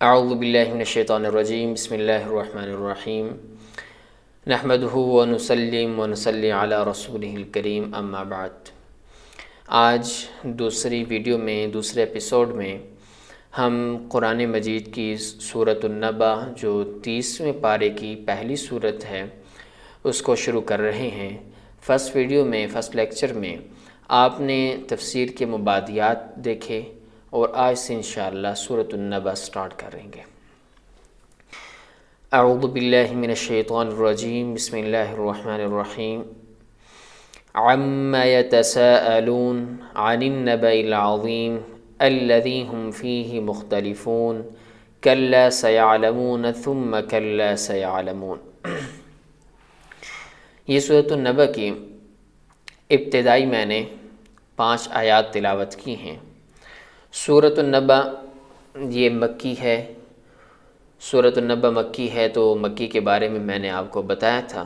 اعوذ باللہ من الشیطان الرجیم بسم اللہ الرحمن الرحیم نحمدہ ونسلم ونصلی علی رسولہ الکریم اما بعد۔ آج دوسری ویڈیو میں دوسرے ایپیسوڈ میں ہم قرآن مجید کی سورۃ النبأ جو 30ویں پارے کی پہلی سورت ہے اس کو شروع کر رہے ہیں۔ فرسٹ ویڈیو میں فرسٹ لیکچر میں آپ نے تفسیر کے مبادیات دیکھے اور آج سے انشاءاللہ سورۃ النبأ سٹارٹ کریں گے۔ اعوذ باللہ من الشیطان الرجیم بسم اللہ الرحمن الرحیم عما يتساءلون عن النبأ العظیم الذی هم فیہ مختلفون کلا سیعلمون ثم کلا سیعلمون۔ یہ سورۃ النبأ کی ابتدائی میں نے 5 آیات تلاوت کی ہیں۔ سورۃ النبأ یہ مکی ہے۔ سورۃ النبأ مکی ہے تو مکی کے بارے میں نے آپ کو بتایا تھا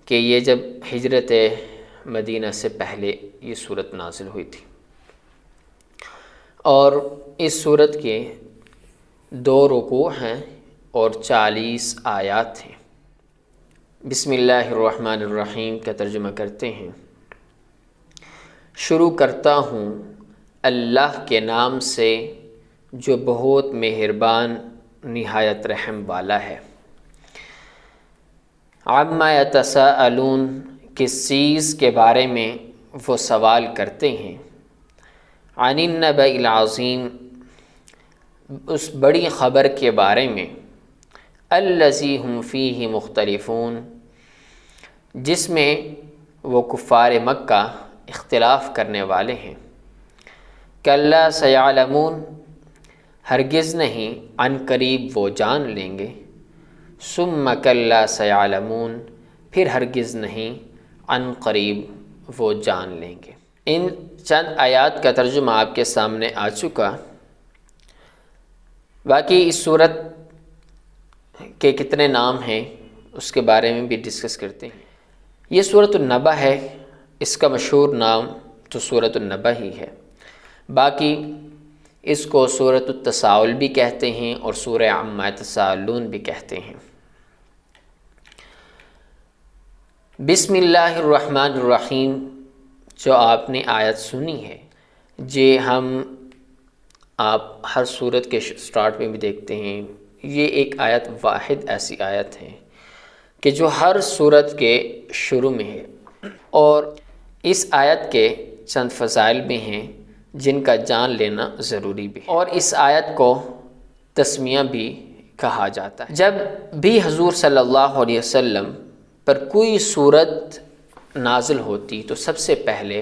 کہ یہ جب ہجرت مدینہ سے پہلے یہ سورت نازل ہوئی تھی، اور اس سورت کے 2 رکوع ہیں اور 40 آیات ہیں۔ بسم اللہ الرحمن الرحیم کا ترجمہ کرتے ہیں۔ شروع کرتا ہوں اللہ کے نام سے جو بہت مہربان نہایت رحم والا ہے۔ عما یتساءلون، کس چیز کے بارے میں وہ سوال کرتے ہیں۔ عن النبأ العظیم، اس بڑی خبر کے بارے میں۔ الذی هم فیہ مختلفون، جس میں وہ کفار مکہ اختلاف کرنے والے ہیں۔ کلا سیعلمون، ہرگز نہیں، عن قریب وہ جان لیں گے۔ ثم کلا سیعلمون، پھر ہرگز نہیں، عن قریب وہ جان لیں گے۔ ان چند آیات کا ترجمہ آپ کے سامنے آ چکا۔ باقی اس سورت کے کتنے نام ہیں اس کے بارے میں بھی ڈسکس کرتے ہیں۔ یہ سورۃ النبأ ہے، اس کا مشہور نام تو سورۃ النبأ ہی ہے۔ باقی اس کو سورۃ التساؤل بھی کہتے ہیں اور سورہ عما یتساءلون بھی کہتے ہیں۔ بسم اللہ الرحمن الرحیم جو آپ نے آیت سنی ہے، آپ ہر سورت کے سٹارٹ میں بھی دیکھتے ہیں، یہ ایک آیت واحد ایسی آیت ہے کہ جو ہر سورت کے شروع میں ہے، اور اس آیت کے چند فضائل بھی ہیں جن کا جان لینا ضروری بھی ہے، اور اس آیت کو تسمیہ بھی کہا جاتا ہے۔ جب بھی حضور صلی اللہ علیہ وسلم پر کوئی سورت نازل ہوتی تو سب سے پہلے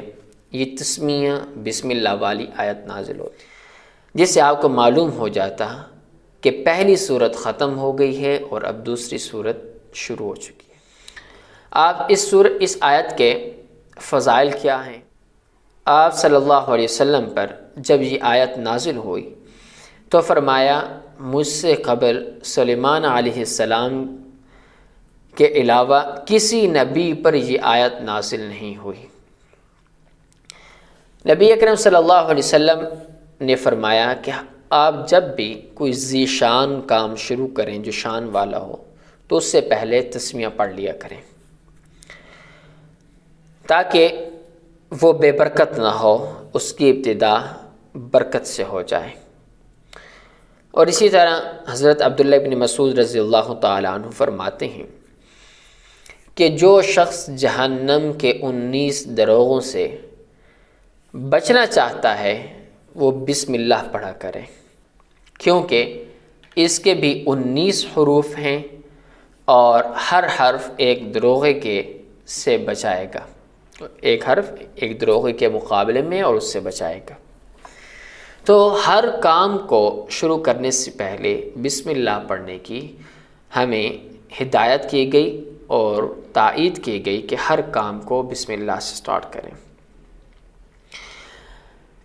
یہ تسمیہ بسم اللہ والی آیت نازل ہوتی، جس سے آپ کو معلوم ہو جاتا کہ پہلی سورت ختم ہو گئی ہے اور اب دوسری سورت شروع ہو چکی ہے۔ آپ اس آیت کے فضائل کیا ہیں؟ آپ صلی اللہ علیہ وسلم پر جب یہ آیت نازل ہوئی تو فرمایا، مجھ سے قبل سلیمان علیہ السلام کے علاوہ کسی نبی پر یہ آیت نازل نہیں ہوئی۔ نبی اکرم صلی اللہ علیہ وسلم نے فرمایا کہ آپ جب بھی کوئی ذی شان کام شروع کریں جو شان والا ہو تو اس سے پہلے تسمیہ پڑھ لیا کریں، تاکہ وہ بے برکت نہ ہو، اس کی ابتدا برکت سے ہو جائے۔ اور اسی طرح حضرت عبداللہ بن مسعود رضی اللہ تعالیٰ عنہ فرماتے ہیں کہ جو شخص جہنم کے 19 دروغوں سے بچنا چاہتا ہے وہ بسم اللہ پڑھا کرے، کیونکہ اس کے بھی 19 حروف ہیں اور ہر حرف ایک دروغے کے سے بچائے گا، ایک حرف ایک دروغے کے مقابلے میں اور اس سے بچائے گا۔ تو ہر کام کو شروع کرنے سے پہلے بسم اللہ پڑھنے کی ہمیں ہدایت کی گئی اور تائید کی گئی کہ ہر کام کو بسم اللہ سے سٹارٹ کریں،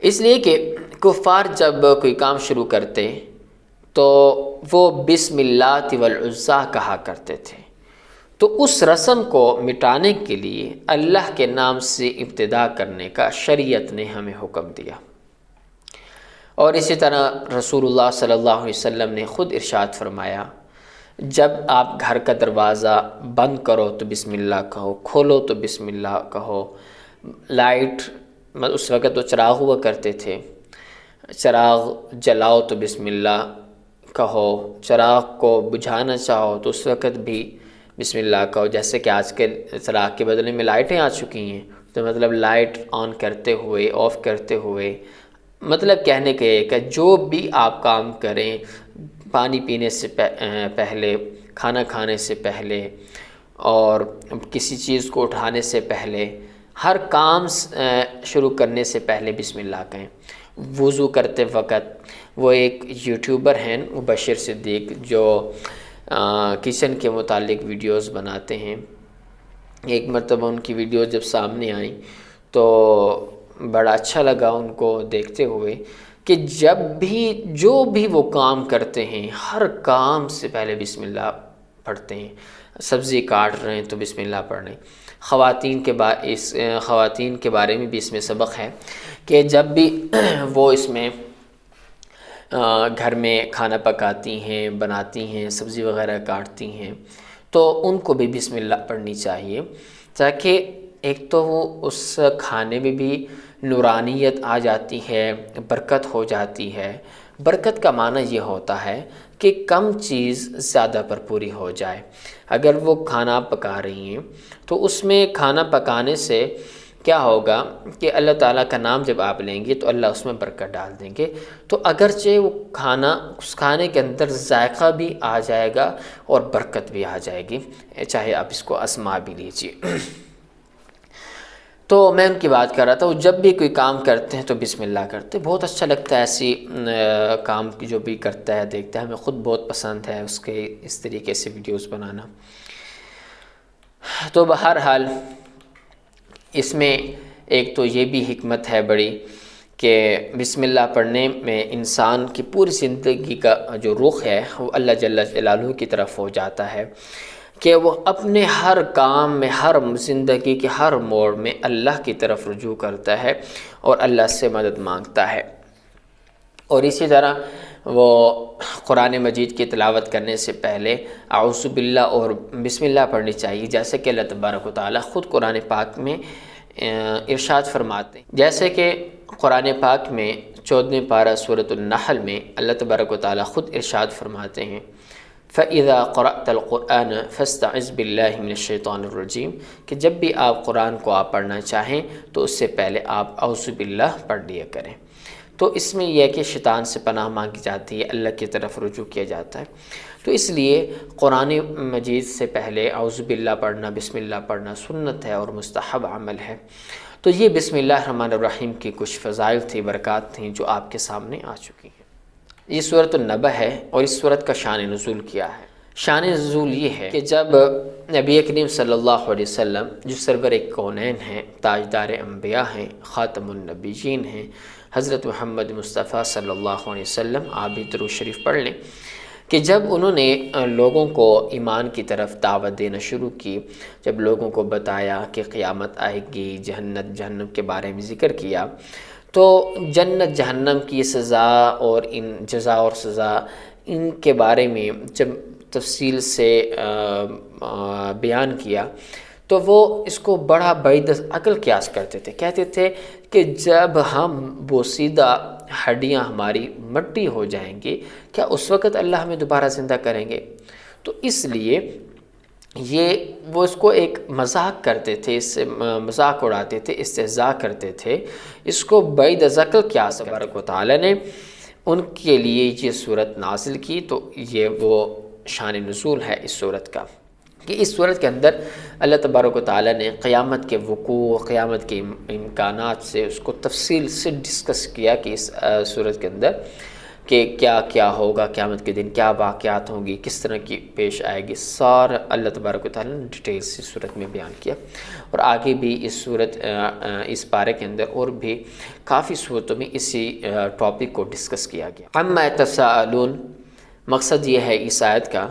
اس لیے کہ کفار جب کوئی کام شروع کرتے تو وہ بسم اللہ والعزیٰ کہا کرتے تھے، تو اس رسم کو مٹانے کے لیے اللہ کے نام سے ابتدا کرنے کا شریعت نے ہمیں حکم دیا، اور اسی طرح رسول اللہ صلی اللہ علیہ وسلم نے خود ارشاد فرمایا، جب آپ گھر کا دروازہ بند کرو تو بسم اللہ کہو، کھولو تو بسم اللہ کہو، لائٹ اس وقت تو چراغ ہوا کرتے تھے، چراغ جلاؤ تو بسم اللہ کہو، چراغ کو بجھانا چاہو تو اس وقت بھی بسم اللہ کہو۔ جیسے کہ آج کل چراغ کے بدلے میں لائٹیں آ چکی ہیں، تو مطلب لائٹ آن کرتے ہوئے، آف کرتے ہوئے، مطلب کہنے کے کہ جو بھی آپ کام کریں، پانی پینے سے پہلے، کھانا کھانے سے پہلے، اور کسی چیز کو اٹھانے سے پہلے، ہر کام شروع کرنے سے پہلے بسم اللہ کہیں۔ وضو کرتے وقت وہ ایک یوٹیوبر ہیں مبشر صدیق، جو کچن کے متعلق ویڈیوز بناتے ہیں، ایک مرتبہ ان کی ویڈیو جب سامنے آئیں تو بڑا اچھا لگا ان کو دیکھتے ہوئے کہ جب بھی جو بھی وہ کام کرتے ہیں، ہر کام سے پہلے بسم اللہ پڑھتے ہیں۔ سبزی کاٹ رہے ہیں تو بسم اللہ پڑھ رہے ہیں۔ خواتین کے بارے میں بھی اس میں سبق ہے کہ جب بھی وہ اس میں گھر میں کھانا پکاتی ہیں، بناتی ہیں، سبزی وغیرہ کاٹتی ہیں، تو ان کو بھی بسم اللہ پڑھنی چاہیے، تاکہ ایک تو وہ اس کھانے میں بھی نورانیت آ جاتی ہے، برکت ہو جاتی ہے۔ برکت کا معنی یہ ہوتا ہے کہ کم چیز زیادہ پر پوری ہو جائے۔ اگر وہ کھانا پکا رہی ہیں تو اس میں کھانا پکانے سے کیا ہوگا کہ اللہ تعالیٰ کا نام جب آپ لیں گے تو اللہ اس میں برکت ڈال دیں گے، تو اگرچہ وہ اس کھانے کے اندر ذائقہ بھی آ جائے گا اور برکت بھی آ جائے گی، چاہے آپ اس کو آزما بھی لیجیے۔ تو میں ان کی بات کر رہا تھا، وہ جب بھی کوئی کام کرتے ہیں تو بسم اللہ کرتے، بہت اچھا لگتا ہے ایسی کام جو بھی کرتا ہے دیکھتا ہے، ہمیں خود بہت پسند ہے اس کے اس طریقے سے ویڈیوز بنانا۔ تو بہرحال اس میں ایک تو یہ بھی حکمت ہے بڑی کہ بسم اللہ پڑھنے میں انسان کی پوری زندگی کا جو رخ ہے وہ اللہ جل جلالہ کی طرف ہو جاتا ہے، کہ وہ اپنے ہر کام میں، ہر زندگی کے ہر موڑ میں اللہ کی طرف رجوع کرتا ہے اور اللہ سے مدد مانگتا ہے۔ اور اسی طرح وہ قرآن مجید کی تلاوت کرنے سے پہلے اعوذ باللہ اور بسم اللہ پڑھنی چاہیے، جیسے کہ اللہ تبارک و تعالیٰ خود قرآن پاک میں ارشاد فرماتے ہیں۔ جیسے کہ قرآن پاک میں 14ویں پارہ سورۃ النحل میں اللہ تبارک و تعالیٰ خود ارشاد فرماتے ہیں، فَإِذَا قَرَأْتَ الْقُرْآنَ فَاسْتَعِذْ بِاللَّهِ مِنَ الشَّيْطَانِ الرَّجِيمِ، کہ جب بھی آپ قرآن کو آپ پڑھنا چاہیں تو اس سے پہلے آپ اعوذ باللہ پڑھ لیا کریں۔ تو اس میں یہ ہے کہ شیطان سے پناہ مانگی جاتی ہے، اللہ کی طرف رجوع کیا جاتا ہے۔ تو اس لیے قرآن مجید سے پہلے اعوذ باللہ پڑھنا، بسم اللہ پڑھنا سنت ہے اور مستحب عمل ہے۔ تو یہ بسم اللہ الرحمن الرحیم کی کچھ فضائل تھی، برکات تھیں جو آپ کے سامنے آ چکی ہیں۔ یہ سورۃ النبأ ہے اور اس سورت کا شان نزول کیا ہے؟ شان نزول یہ ہے کہ جب نبی کریم صلی اللہ علیہ وسلم جو سرور کونین ہیں، تاجدار انبیاء ہیں، خاتم النبیین ہیں، حضرت محمد مصطفیٰ صلی اللہ علیہ وسلم، آپ بھی درود شریف پڑھ لیں، کہ جب انہوں نے لوگوں کو ایمان کی طرف دعوت دینا شروع کی، جب لوگوں کو بتایا کہ قیامت آئے گی، جنت جہنم کے بارے میں ذکر کیا، تو جنت جہنم کی سزا اور ان جزا اور سزا ان کے بارے میں جب تفصیل سے بیان کیا تو وہ اس کو بڑا بعید عقل قیاس کرتے تھے، کہتے تھے کہ جب ہم بوسیدہ ہڈیاں ہماری مٹی ہو جائیں گی، کیا اس وقت اللہ ہمیں دوبارہ زندہ کریں گے؟ تو اس لیے وہ اس کو ایک مذاق کرتے تھے، اس سے مذاق اڑاتے تھے، استہزاء کرتے تھے، اس کو بعید عقل قیاس تبارک و تعالیٰ نے ان کے لیے یہ صورت نازل کی۔ تو یہ وہ شان نزول ہے اس صورت کا، کہ اس صورت کے اندر اللہ تبارک و تعالیٰ نے قیامت کے وقوع، قیامت کے امکانات سے اس کو تفصیل سے ڈسکس کیا کہ اس صورت کے اندر کہ کیا کیا ہوگا، قیامت کے دن کیا واقعات ہوں گی، کس طرح کی پیش آئے گی، سارا اللہ تبارک و تعالیٰ نے ڈیٹیل سے صورت میں بیان کیا۔ اور آگے بھی اس پارے کے اندر اور بھی کافی صورتوں میں اسی ٹاپک کو ڈسکس کیا گیا۔ عما یتساءلون، مقصد یہ ہے اس آیت کا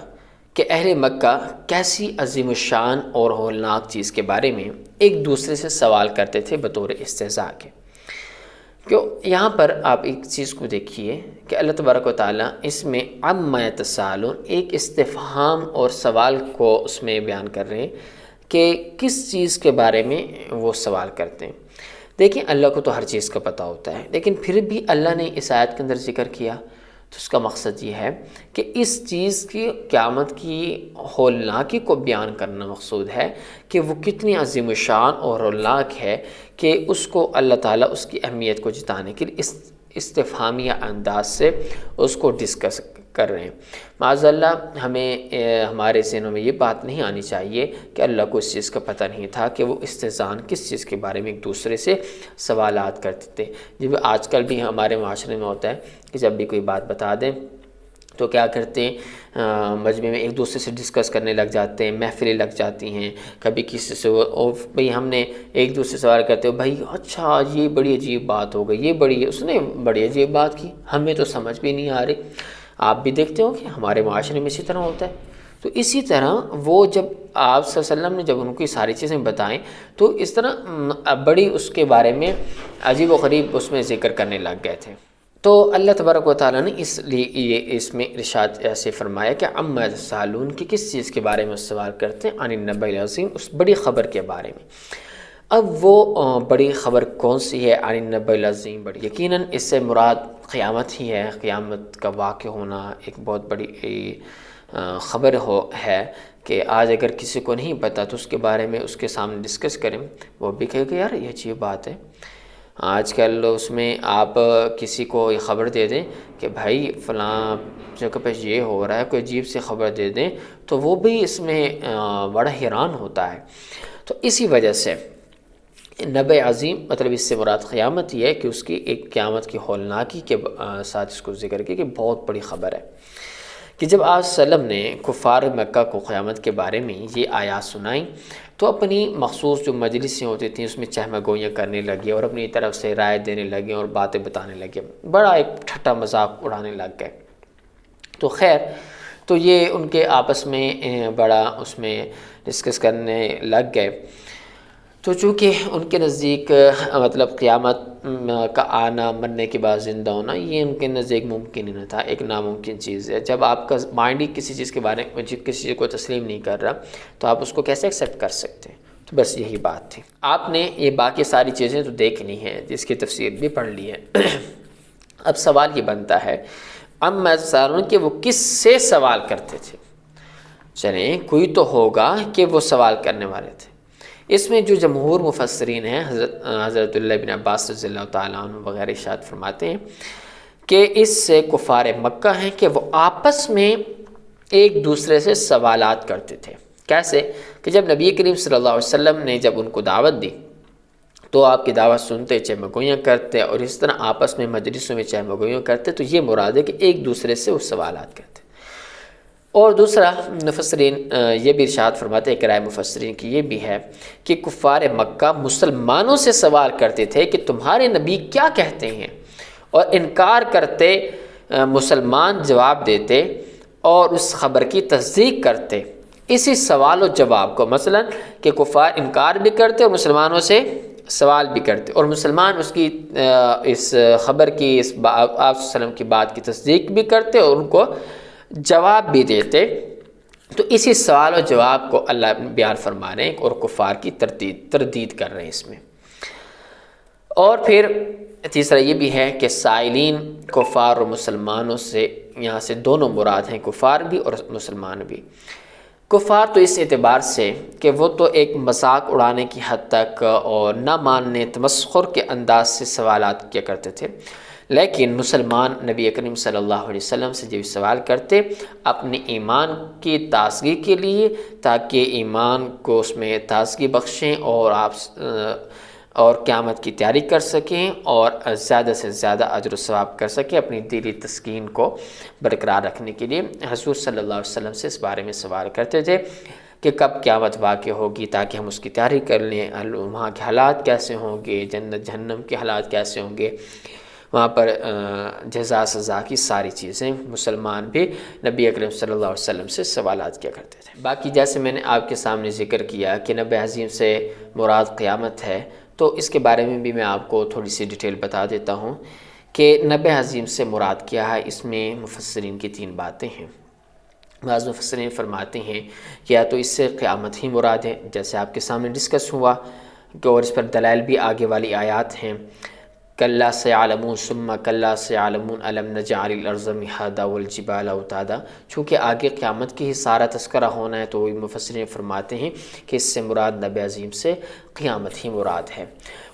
کہ اہل مکہ کیسی عظیم الشان اور ہولناک چیز کے بارے میں ایک دوسرے سے سوال کرتے تھے بطور استہزاء کے، کہ یہاں پر آپ ایک چیز کو دیکھیے کہ اللہ تبارک و تعالیٰ اس میں عما یتساءلون ایک استفہام اور سوال کو اس میں بیان کر رہے ہیں کہ کس چیز کے بارے میں وہ سوال کرتے ہیں۔ دیکھیں اللہ کو تو ہر چیز کا پتہ ہوتا ہے، لیکن پھر بھی اللہ نے اس آیت کے اندر ذکر کیا تو اس کا مقصد یہ ہے کہ اس چیز کی قیامت کی ہولناکی کو بیان کرنا مقصود ہے کہ وہ کتنی عظیم الشان اور ہولناک ہے کہ اس کو اللہ تعالیٰ اس کی اہمیت کو جتانے کے لیے اس استفہامیہ انداز سے اس کو ڈسکس کر رہے ہیں۔ معاذ اللہ ہمیں ہمارے ذہنوں میں یہ بات نہیں آنی چاہیے کہ اللہ کو اس چیز کا پتہ نہیں تھا کہ وہ استذان کس چیز کے بارے میں ایک دوسرے سے سوالات کرتے تھے۔ جب آج کل بھی ہمارے معاشرے میں ہوتا ہے کہ جب بھی کوئی بات بتا دیں تو کیا کرتے ہیں، مجمع میں ایک دوسرے سے ڈسکس کرنے لگ جاتے ہیں، محفلیں لگ جاتی ہیں، کبھی کسی سے اور بھئی ہم نے ایک دوسرے سے سوال کرتے ہو بھائی اچھا یہ بڑی عجیب بات ہو گئی، یہ اس نے بڑی عجیب بات کی، ہمیں تو سمجھ بھی نہیں آ رہی۔ آپ بھی دیکھتے ہو کہ ہمارے معاشرے میں اسی طرح ہوتا ہے۔ تو اسی طرح وہ جب آپ صلی اللہ علیہ وسلم نے جب ان کو یہ ساری چیزیں بتائیں تو اس طرح بڑی اس کے بارے میں عجیب و غریب اس میں ذکر کرنے لگ گئے تھے۔ تو اللہ تبارک و تعالیٰ نے اس لیے یہ اس میں ارشاد ایسے فرمایا کہ عما یتساءلون کہ کس چیز کے بارے میں سوال کرتے ہیں، عن النبأ العظیم اس بڑی خبر کے بارے میں۔ اب وہ بڑی خبر کون سی ہے، عن النبأ العظیم بڑی، یقیناً اس سے مراد قیامت ہی ہے، قیامت کا واقع ہونا ایک بہت بڑی خبر ہے کہ آج اگر کسی کو نہیں پتہ تو اس کے بارے میں اس کے سامنے ڈسکس کریں، وہ بھی کہے کہ یار یہ عجیب بات ہے۔ آج کل اس میں آپ کسی کو یہ خبر دے دیں کہ بھائی فلاں جگہ پہ یہ ہو رہا ہے، کوئی عجیب سی خبر دے دیں تو وہ بھی اس میں بڑا حیران ہوتا ہے۔ تو اسی وجہ سے نبأ عظیم مطلب اس سے مراد قیامت ہی ہے کہ اس کی ایک قیامت کی ہولناکی کے ساتھ اس کو ذکر کیا کہ بہت بڑی خبر ہے کہ جب آپ صلی اللہ علیہ وسلم نے کفار مکہ کو قیامت کے بارے میں یہ آیات سنائیں تو اپنی مخصوص جو مجلسیں ہوتی تھیں اس میں چہمہ گوئیاں کرنے لگے اور اپنی طرف سے رائے دینے لگے اور باتیں بتانے لگے، بڑا ایک ٹھٹا مذاق اڑانے لگ گئے۔ تو خیر تو یہ ان کے آپس میں بڑا اس میں ڈسکس کرنے لگ گئے۔ تو چونکہ ان کے نزدیک مطلب قیامت کا آنا، مرنے کے بعد زندہ ہونا، یہ ان کے نزدیک ممکن ہی نہ تھا، ایک ناممکن چیز ہے۔ جب آپ کا مائنڈ ہی کسی چیز کے بارے میں کسی چیز کو تسلیم نہیں کر رہا تو آپ اس کو کیسے ایکسیپٹ کر سکتے ہیں؟ تو بس یہی بات تھی۔ آپ نے یہ باقی ساری چیزیں تو دیکھنی ہیں، جس کی تفسیر بھی پڑھ لی ہے۔ اب سوال یہ بنتا ہے عما یتساءلون کہ وہ کس سے سوال کرتے تھے؟ چلیں کوئی تو ہوگا کہ وہ سوال کرنے والے تھے۔ اس میں جو جمہور مفسرین ہیں حضرت اللہ بن عباس رضی اللہ تعالیٰ عنہ وغیرہ ارشاد فرماتے ہیں کہ اس سے کفار مکہ ہیں کہ وہ آپس میں ایک دوسرے سے سوالات کرتے تھے۔ کیسے کہ جب نبی کریم صلی اللہ علیہ وسلم نے جب ان کو دعوت دی تو آپ کی دعوت سنتے، چہمہ گوئیاں کرتے اور اس طرح آپس میں مجلسوں میں چہمہ گوئیاں کرتے، تو یہ مراد ہے کہ ایک دوسرے سے وہ سوالات کرتے۔ اور دوسرا مفسرین یہ بھی ارشاد فرماتے ہیں، ایک رائے مفسرین کی یہ بھی ہے کہ کفار مکہ مسلمانوں سے سوال کرتے تھے کہ تمہارے نبی کیا کہتے ہیں، اور انکار کرتے مسلمان جواب دیتے اور اس خبر کی تصدیق کرتے اسی سوال و جواب کو، مثلا کہ کفار انکار بھی کرتے اور مسلمانوں سے سوال بھی کرتے اور مسلمان اس کی اس خبر کی اس آپ صلی اللہ علیہ وسلم کی بات کی تصدیق بھی کرتے اور ان کو جواب بھی دیتے۔ تو اسی سوال و جواب کو اللہ بیان فرما رہے ہیں اور کفار کی تردید کر رہے ہیں اس میں۔ اور پھر تیسرا یہ بھی ہے کہ سائلین کفار اور مسلمانوں سے، یہاں سے دونوں مراد ہیں، کفار بھی اور مسلمان بھی۔ کفار تو اس اعتبار سے کہ وہ تو ایک مذاق اڑانے کی حد تک اور نہ ماننے، تمسخر کے انداز سے سوالات کیا کرتے تھے، لیکن مسلمان نبی اکرم صلی اللہ علیہ وسلم سے جب سوال کرتے اپنے ایمان کی تازگی کے لیے، تاکہ ایمان کو اس میں تازگی بخشیں اور آپ اور قیامت کی تیاری کر سکیں اور زیادہ سے زیادہ اجر و ثواب کر سکیں، اپنی دلی تسکین کو برقرار رکھنے کے لیے حضور صلی اللہ علیہ وسلم سے اس بارے میں سوال کرتے تھے کہ کب قیامت واقع ہوگی تاکہ ہم اس کی تیاری کر لیں، وہاں کے حالات کیسے ہوں گے، جنت جہنم کے حالات کیسے ہوں گے، وہاں پر جزا سزا کی ساری چیزیں مسلمان بھی نبی اکرم صلی اللہ علیہ وسلم سے سوالات کیا کرتے تھے۔ باقی جیسے میں نے آپ کے سامنے ذکر کیا کہ نبأ عظیم سے مراد قیامت ہے، تو اس کے بارے میں بھی میں آپ کو تھوڑی سی ڈیٹیل بتا دیتا ہوں کہ نبع عظیم سے مراد کیا ہے۔ اس میں مفسرین کی 3 باتیں ہیں۔ بعض مفسرین فرماتے ہیں کہ یا تو اس سے قیامت ہی مراد ہے، جیسے آپ کے سامنے ڈسکس ہوا کہ، اور اس پر دلائل بھی آگے والی آیات ہیں، کلا سیعلمون ثم کلا سیعلمون الم نجعل الارض مہادا والجبال اوتادا، چونکہ آگے قیامت کی ہی سارا تذکرہ ہونا ہے، تو مفسرین فرماتے ہیں کہ اس سے مراد نبع عظیم سے قیامت ہی مراد ہے۔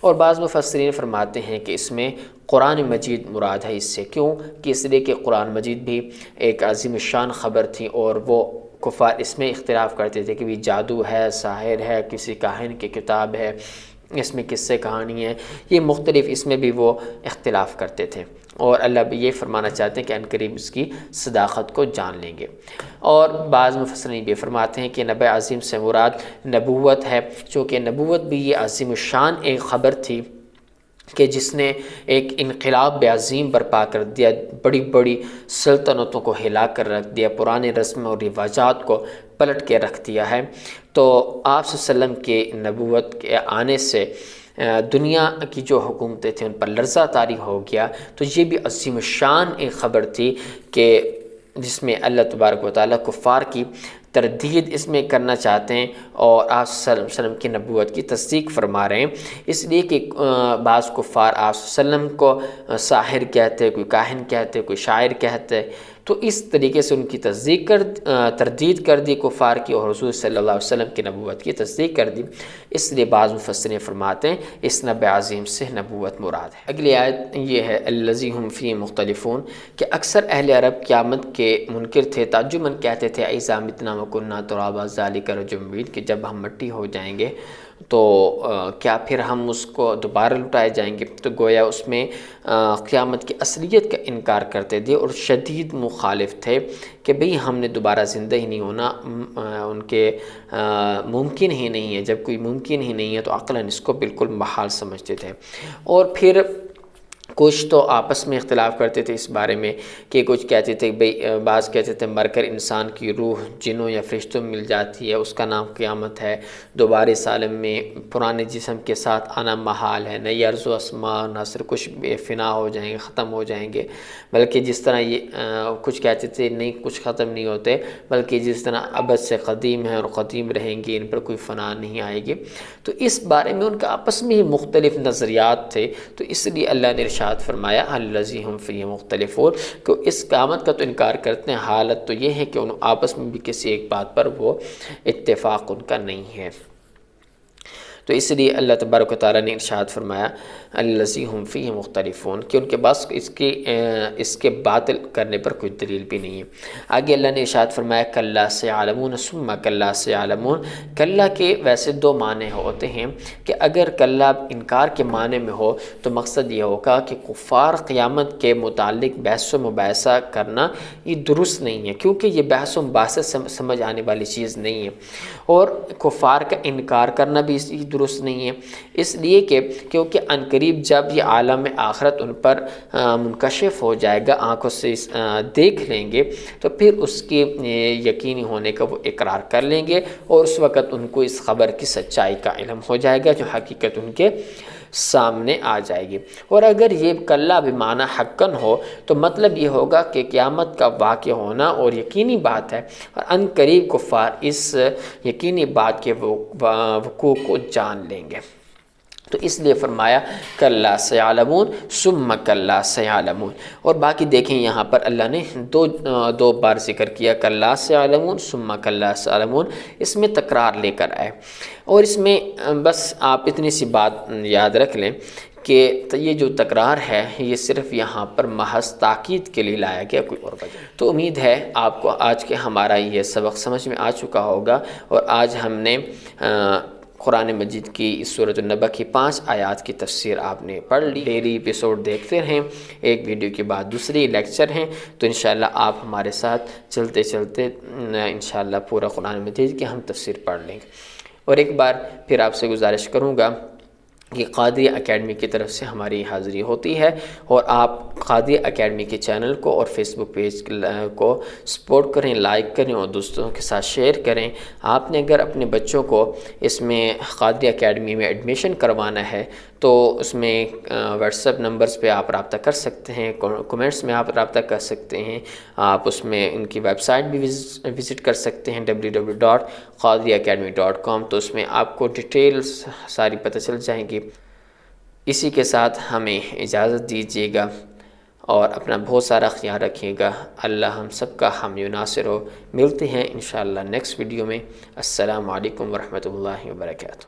اور بعض مفسرین فرماتے ہیں کہ اس میں قرآن مجید مراد ہے۔ اس سے کیوں؟ کہ اس لیے کہ قرآن مجید بھی ایک عظیم الشان خبر تھی، اور وہ کفار اس میں اختلاف کرتے تھے کہ بھی جادو ہے، ساحر ہے، کسی کاہن کی کتاب ہے، اس میں قصے کہانی ہے، یہ مختلف اس میں بھی وہ اختلاف کرتے تھے، اور اللہ بھی یہ فرمانا چاہتے ہیں کہ عنقریب اس کی صداقت کو جان لیں گے۔ اور بعض مفسرین بھی فرماتے ہیں کہ نبع عظیم سے مراد نبوت ہے، چونکہ نبوت بھی یہ عظیم الشان ایک خبر تھی کہ جس نے ایک انقلاب عظیم برپا کر دیا، بڑی بڑی سلطنتوں کو ہلا کر رکھ دیا، پرانے رسم اور رواجات کو پلٹ کے رکھ دیا ہے۔ تو آپ صلی اللہ علیہ وسلم کے نبوت کے آنے سے دنیا کی جو حکومتیں تھیں ان پر لرزہ طاری ہو گیا، تو یہ بھی عظیم الشان ایک خبر تھی کہ جس میں اللہ تبارک و تعالیٰ کفار کی تردید اس میں کرنا چاہتے ہیں، اور آپ صلی اللہ علیہ وسلم کی نبوت کی تصدیق فرما رہے ہیں، اس لیے کہ بعض کفار آپ صلی اللہ علیہ وسلم کو ساحر کہتے، کوئی کاہن کہتے، کوئی شاعر کہتے، تو اس طریقے سے ان کی تردید کر دی کفار کی، اور حضور صلی اللہ علیہ وسلم کی نبوت کی تصدیق کر دی۔ اس لیے بعض مفسرین فرماتے ہیں اس نبع عظیم سے نبوت مراد ہے۔ اگلی آیت یہ ہے الذی هم فیہ مختلفون، کہ اکثر اہل عرب قیامت کے منکر تھے، تعجباً کہتے تھے اذا متنا وکنا ترابا ذلک رجل بعید، کہ جب ہم مٹی ہو جائیں گے تو کیا پھر ہم اس کو دوبارہ لٹائے جائیں گے؟ تو گویا اس میں قیامت کی اصلیت کا انکار کرتے تھے، اور شدید مخالف تھے کہ بھئی ہم نے دوبارہ زندہ ہی نہیں ہونا، ان کے ممکن ہی نہیں ہے، جب کوئی ممکن ہی نہیں ہے تو عقلاً اس کو بالکل محال سمجھتے تھے۔ اور پھر کچھ تو آپس میں اختلاف کرتے تھے اس بارے میں کہ کچھ کہتے تھے بھئی، بعض کہتے تھے مر کر انسان کی روح جنوں یا فرشتوں میں مل جاتی ہے، اس کا نام قیامت ہے، دوبارہ اس عالم میں پرانے جسم کے ساتھ آنا محال ہے، نئی ارض و اسمان، نہ صرف کچھ فنا ہو جائیں گے، ختم ہو جائیں گے، بلکہ جس طرح یہ کچھ کہتے تھے نہیں کچھ ختم نہیں ہوتے، بلکہ جس طرح ابد سے قدیم ہیں اور قدیم رہیں گے، ان پر کوئی فنا نہیں آئے گی۔ تو اس بارے میں ان کا آپس میں ہی مختلف نظریات تھے، تو اس لیے اللہ نے ارشاد فرمایا الذی هم فیہ مختلفون، کہ اس قیامت کا تو انکار کرتے ہیں، حالت تو یہ ہے کہ ان آپس میں بھی کسی ایک بات پر وہ اتفاق ان کا نہیں ہے۔ تو اس لیے اللہ تبارک و تعالیٰ نے ارشاد فرمایا الذی هم فیہ مختلفون، کہ ان کے پاس اس کے باطل کرنے پر کوئی دلیل بھی نہیں ہے۔ آگے اللہ نے ارشاد فرمایا کلا سیعلمون ثم کلا سیعلمون، کلا کے ویسے 2 معنی ہوتے ہیں کہ اگر کلا انکار کے معنی میں ہو تو مقصد یہ ہوگا کہ کفار قیامت کے متعلق بحث و مباحثہ کرنا یہ درست نہیں ہے، کیونکہ یہ بحث و مباحثہ سمجھ آنے والی چیز نہیں ہے، اور کفار کا انکار کرنا بھی درست نہیں ہے، اس لیے کہ کیونکہ عنقریب جب یہ عالم آخرت ان پر منکشف ہو جائے گا، آنکھوں سے دیکھ لیں گے، تو پھر اس کے یقینی ہونے کا وہ اقرار کر لیں گے، اور اس وقت ان کو اس خبر کی سچائی کا علم ہو جائے گا جو حقیقت ان کے سامنے آ جائے گی۔ اور اگر یہ کلا بمعنی حقاً ہو تو مطلب یہ ہوگا کہ قیامت کا واقع ہونا اور یقینی بات ہے، اور عنقریب کفار اس یقینی بات کے وقوع کو جان لیں گے۔ تو اس لیے فرمایا کلا سیعلمون ثم کلا سیعلمون، اور باقی دیکھیں یہاں پر اللہ نے دو بار ذکر کیا کلا سیعلمون ثم کلا سیعلمون، اس میں تکرار لے کر آئے، اور اس میں بس آپ اتنی سی بات یاد رکھ لیں کہ یہ جو تکرار ہے یہ صرف یہاں پر محض تاکید کے لیے لایا گیا، کوئی اور وجہ۔ تو امید ہے آپ کو آج کے ہمارا یہ سبق سمجھ میں آ چکا ہوگا، اور آج ہم نے قرآن مجید کی اس سورۃ النبأ کی 5 آیات کی تفسیر آپ نے پڑھ لی۔ ڈیلی ایپیسوڈ دیکھتے رہیں، ایک ویڈیو کے بعد دوسری لیکچر ہیں، تو انشاءاللہ آپ ہمارے ساتھ چلتے چلتے انشاءاللہ پورا قرآن مجید کی ہم تفسیر پڑھ لیں گے۔ اور ایک بار پھر آپ سے گزارش کروں گا یہ قادری اکیڈمی کی طرف سے ہماری حاضری ہوتی ہے، اور آپ قادری اکیڈمی کے چینل کو اور فیس بک پیج کو سپورٹ کریں، لائک کریں اور دوستوں کے ساتھ شیئر کریں۔ آپ نے اگر اپنے بچوں کو اس میں قادری اکیڈمی میں ایڈمیشن کروانا ہے تو اس میں واٹس ایپ نمبرز پہ آپ رابطہ کر سکتے ہیں، کمنٹس میں آپ رابطہ کر سکتے ہیں، آپ اس میں ان کی ویب سائٹ بھی وزٹ کر سکتے ہیں www.qadriacademy.com، تو اس میں آپ کو ڈیٹیلز ساری پتہ چل جائیں گی۔ اسی کے ساتھ ہمیں اجازت دیجیے گا اور اپنا بہت سارا خیال رکھیے گا۔ اللہ ہم سب کا حامی و ناصر ہو۔ ملتے ہیں انشاءاللہ نیکسٹ ویڈیو میں۔ السلام علیکم ورحمۃ اللہ وبرکاتہ۔